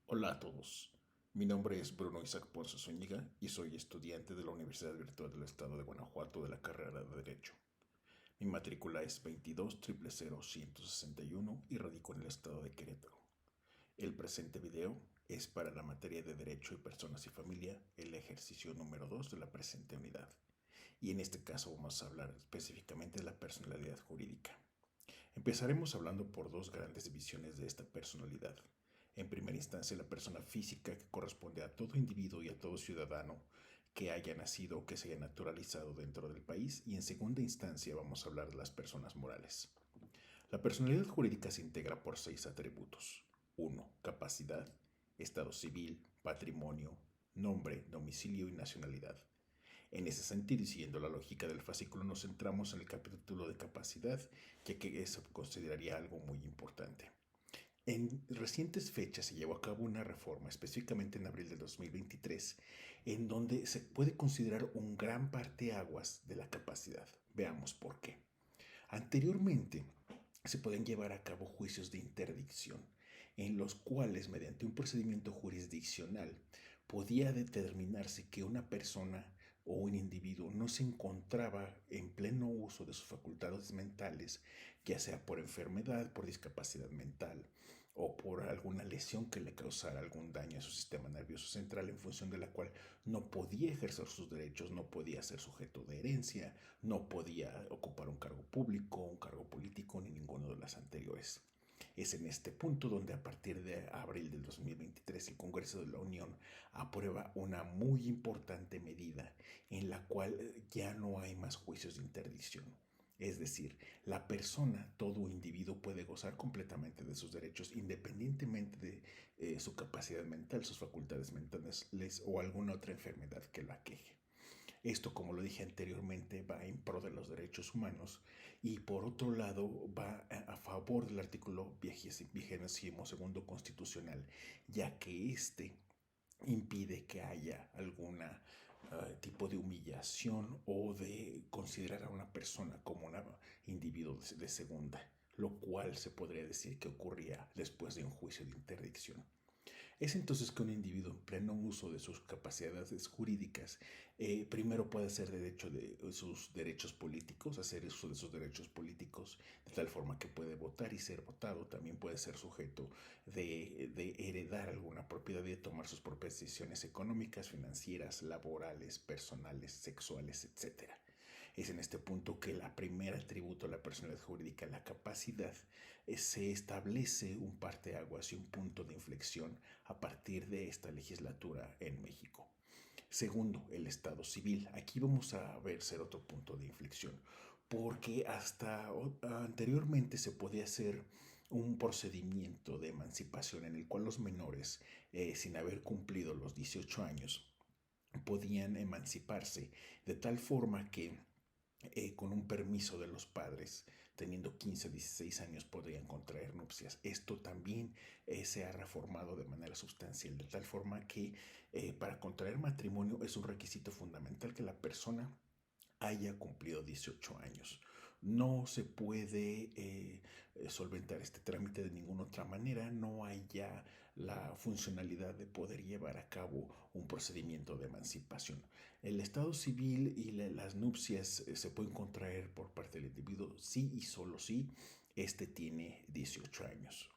Hola a todos, mi nombre es Bruno Isaac Ponce Zúñiga y soy estudiante de la Universidad Virtual del Estado de Guanajuato de la carrera de Derecho. Mi matrícula es 22 y radico en el estado de Querétaro. El presente video es para la materia de Derecho y Personas y Familia, el ejercicio número 2 de la presente unidad. Y en este caso vamos a hablar específicamente de la personalidad jurídica. Empezaremos hablando por dos grandes divisiones de esta personalidad. En primera instancia, la persona física, que corresponde a todo individuo y a todo ciudadano que haya nacido o que se haya naturalizado dentro del país, y en segunda instancia vamos a hablar de las personas morales. La personalidad jurídica se integra por seis atributos. Uno, capacidad, estado civil, patrimonio, nombre, domicilio y nacionalidad. En ese sentido, y siguiendo la lógica del fascículo, nos centramos en el capítulo de capacidad, ya que eso consideraría algo muy importante. En recientes fechas se llevó a cabo una reforma, específicamente en abril de 2023, en donde se puede considerar un gran parteaguas de la capacidad. Veamos por qué. Anteriormente, se podían llevar a cabo juicios de interdicción, en los cuales, mediante un procedimiento jurisdiccional, podía determinarse que una persona o un individuo no se encontraba en pleno uso de sus facultades mentales, ya sea por enfermedad, por discapacidad mental o por alguna lesión que le causara algún daño a su sistema nervioso central, en función de la cual no podía ejercer sus derechos, no podía ser sujeto de herencia, no podía ocupar un cargo público, un cargo político, ni ninguno de las anteriores. Es en este punto donde a partir de abril del 2023 el Congreso de la Unión aprueba una muy importante medida en la cual ya no hay más juicios de interdicción. Es decir, la persona, todo individuo puede gozar completamente de sus derechos independientemente de su capacidad mental, sus facultades mentales o alguna otra enfermedad que lo aqueje. Esto, como lo dije anteriormente, va en pro de los derechos humanos y por otro lado va a favor del artículo 22º constitucional, ya que este impide que haya algún tipo de humillación o de considerar a una persona como un individuo de segunda, lo cual se podría decir que ocurría después de un juicio de interdicción. Es entonces que un individuo en pleno uso de sus capacidades jurídicas, primero puede hacer derecho de sus derechos políticos, hacer uso de sus derechos políticos, de tal forma que puede votar y ser votado. También puede ser sujeto de heredar alguna propiedad y de tomar sus propias decisiones económicas, financieras, laborales, personales, sexuales, etcétera. Es en este punto que el primer atributo de la personalidad jurídica, la capacidad, se establece un parteaguas y un punto de inflexión a partir de esta legislatura en México. Segundo, el Estado civil. Aquí vamos a ver ser otro punto de inflexión, porque hasta anteriormente se podía hacer un procedimiento de emancipación en el cual los menores, sin haber cumplido los 18 años, podían emanciparse de tal forma que con un permiso de los padres, teniendo 15 o 16 años, podrían contraer nupcias. Esto también se ha reformado de manera sustancial, de tal forma que para contraer matrimonio es un requisito fundamental que la persona haya cumplido 18 años. No se puede solventar este trámite de ninguna otra manera, no hay ya la funcionalidad de poder llevar a cabo un procedimiento de emancipación. El estado civil y las nupcias se pueden contraer por parte del individuo sí y solo si este tiene 18 años.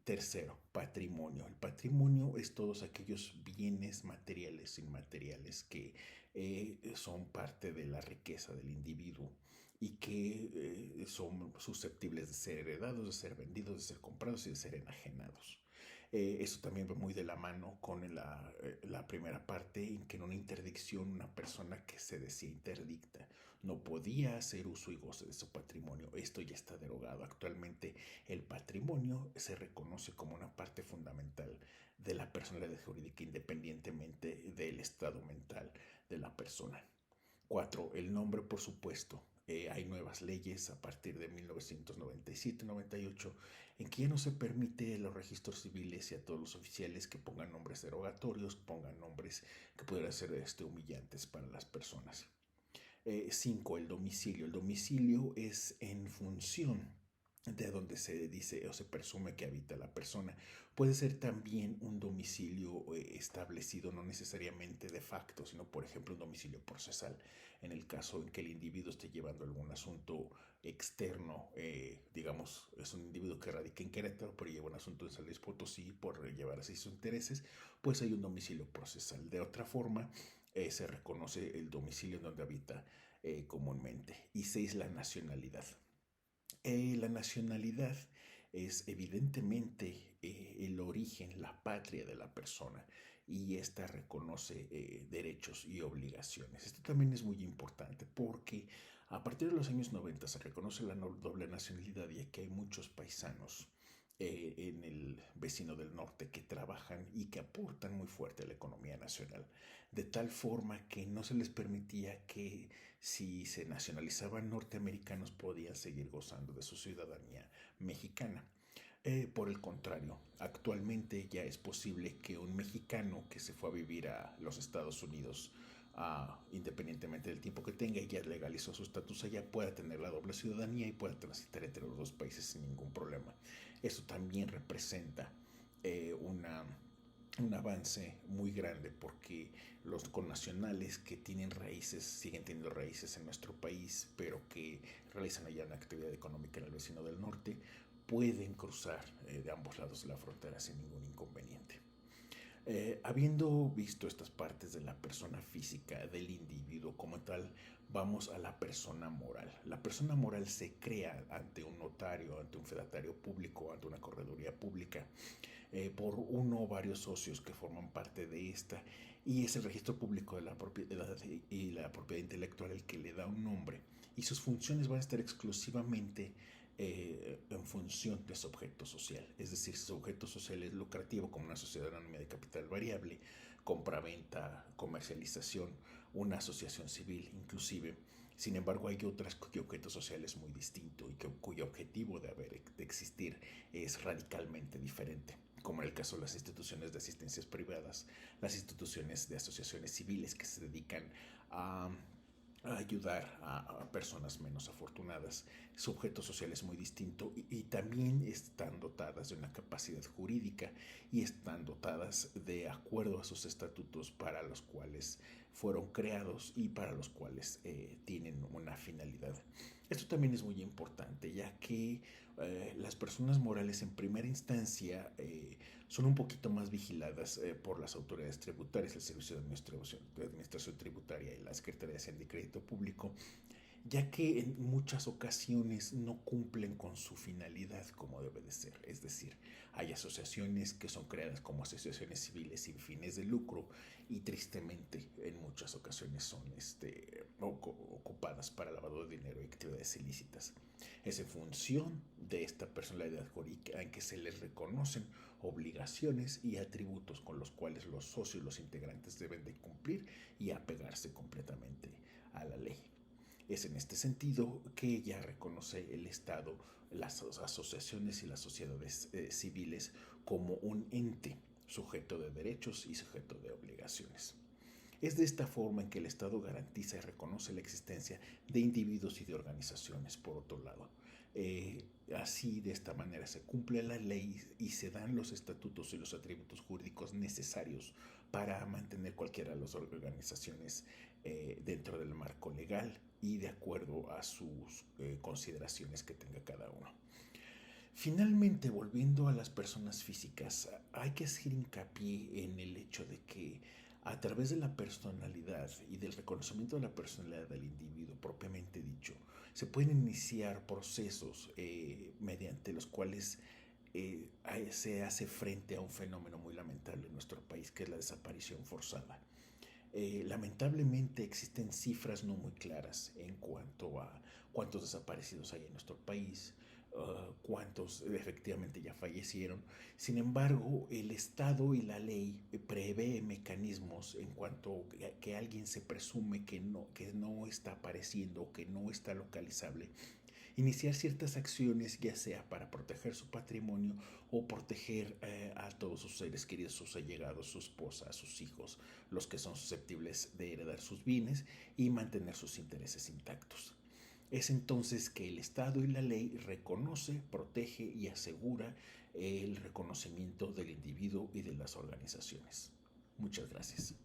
Tercero, patrimonio. El patrimonio es todos aquellos bienes materiales e inmateriales que son parte de la riqueza del individuo y que son susceptibles de ser heredados, de ser vendidos, de ser comprados y de ser enajenados. Eso también va muy de la mano con la primera parte, en que en una interdicción una persona que se decía interdicta no podía hacer uso y goce de su patrimonio. Esto ya está derogado. Actualmente el patrimonio se reconoce como una parte fundamental de la personalidad jurídica independientemente del estado mental de la persona. Cuatro, el nombre, por supuesto. Hay nuevas leyes a partir de 1997-98 en que ya no se permite a los registros civiles y a todos los oficiales que pongan nombres derogatorios, pongan nombres que pudieran ser humillantes para las personas. Cinco, el domicilio. El domicilio es en función de donde se dice o se presume que habita la persona. Puede ser también un domicilio establecido, no necesariamente de facto, sino por ejemplo un domicilio procesal, en el caso en que el individuo esté llevando algún asunto externo, digamos, es un individuo que radica en Querétaro, pero lleva un asunto en San Luis Potosí por llevar así sus intereses, pues hay un domicilio procesal. De otra forma, se reconoce el domicilio en donde habita comúnmente. Y 6, la nacionalidad. La nacionalidad es evidentemente el origen, la patria de la persona y esta reconoce derechos y obligaciones. Esto también es muy importante porque a partir de los años 90 se reconoce la doble nacionalidad y aquí hay muchos paisanos en el vecino del norte que trabajan y que aportan muy fuerte a la economía nacional, de tal forma que no se les permitía que si se nacionalizaban norteamericanos podían seguir gozando de su ciudadanía mexicana. Por el contrario, actualmente ya es posible que un mexicano que se fue a vivir a los Estados Unidos, independientemente del tiempo que tenga y ya legalizó su estatus allá, pueda tener la doble ciudadanía y pueda transitar entre los dos países sin ningún problema. Eso también representa un avance muy grande porque los connacionales que tienen raíces, siguen teniendo raíces en nuestro país, pero que realizan allá una actividad económica en el vecino del norte, pueden cruzar de ambos lados de la frontera sin ningún inconveniente. Habiendo visto estas partes de la persona física, del individuo como tal, vamos a la persona moral. La persona moral se crea ante un notario, ante un fedatario público, ante una correduría pública, por uno o varios socios que forman parte de esta, y es el registro público de la propiedad y la propiedad intelectual el que le da un nombre, y sus funciones van a estar exclusivamente en función de su objeto social. Es decir, si su objeto social es lucrativo, como una sociedad anónima de capital variable, compraventa, comercialización, una asociación civil inclusive. Sin embargo, hay otras cuyo objeto social es muy distinto y cuyo objetivo de existir es radicalmente diferente, como en el caso de las instituciones de asistencias privadas, las instituciones de asociaciones civiles que se dedican a ayudar a personas menos afortunadas. Su objeto social es muy distinto y también están dotadas de una capacidad jurídica y están dotadas de acuerdo a sus estatutos para los cuales fueron creados y para los cuales tienen una finalidad. Esto también es muy importante, ya que las personas morales en primera instancia son un poquito más vigiladas por las autoridades tributarias, el Servicio de Administración Tributaria y la Secretaría de Hacienda y Crédito Público, ya que en muchas ocasiones no cumplen con su finalidad como debe de ser. Es decir, hay asociaciones que son creadas como asociaciones civiles sin fines de lucro y tristemente en muchas ocasiones son ocupadas para lavado de dinero y actividades ilícitas. Es en función de esta personalidad jurídica en que se les reconocen obligaciones y atributos con los cuales los socios, los integrantes deben de cumplir y apegarse completamente a la ley. Es en este sentido que ya reconoce el Estado las asociaciones y las sociedades civiles como un ente sujeto de derechos y sujeto de obligaciones. Es de esta forma en que el Estado garantiza y reconoce la existencia de individuos y de organizaciones, por otro lado. Así, de esta manera, se cumple la ley y se dan los estatutos y los atributos jurídicos necesarios para mantener cualquiera de las organizaciones dentro del marco legal y de acuerdo a sus consideraciones que tenga cada uno. Finalmente, volviendo a las personas físicas, hay que hacer hincapié en el hecho de que a través de la personalidad y del reconocimiento de la personalidad del individuo propiamente dicho, se pueden iniciar procesos mediante los cuales se hace frente a un fenómeno muy lamentable en nuestro país, que es la desaparición forzada. Lamentablemente existen cifras no muy claras en cuanto a cuántos desaparecidos hay en nuestro país, cuántos efectivamente ya fallecieron. Sin embargo, el Estado y la ley prevé mecanismos en cuanto a que alguien se presume que no está apareciendo, que no está localizable, iniciar ciertas acciones, ya sea para proteger su patrimonio o proteger a todos sus seres queridos, sus allegados, su esposa, sus hijos, los que son susceptibles de heredar sus bienes y mantener sus intereses intactos. Es entonces que el Estado y la ley reconoce, protege y asegura el reconocimiento del individuo y de las organizaciones. Muchas gracias.